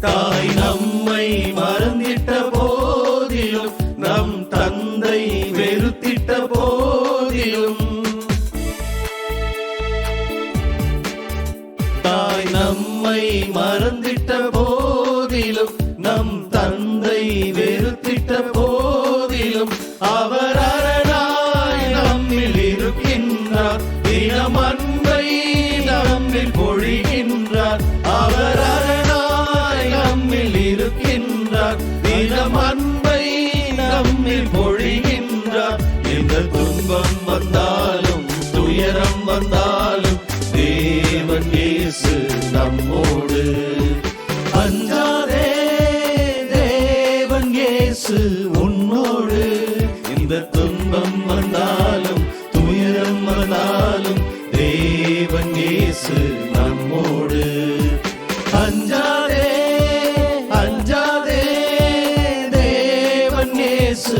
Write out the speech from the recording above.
தாய் நம்மை மறந்திட்ட போதிலும், நம் தந்தை வெறுத்திட்ட போதிலும், தாய் நம்மை மறந்திட்ட போதிலும், நம் தந்தை வெறுத்திட்ட போதிலும், அவர் அரணாய் நம்மில் இருக்கின்றார், தினம் அன்பை நம்மில் பொழிகின்றார். அவர் அரணாய் நம்மில் இருக்கின்றார், தினம் அன்பை நம்மில் பொழிகின்றார். எந்த துன்பம் வந்தாலும் துயரம் வந்தாலும் தேவன் இயேசு நம்மோடு. அஞ்சாதே, தேவன் இயேசு உன்னோடு. இந்த துன்பம் வந்தாலும் துயரம் வந்தாலும் தேவன் இயேசு நம்மோடு. அஞ்சாதே, அஞ்சாதே, தேவன் இயேசு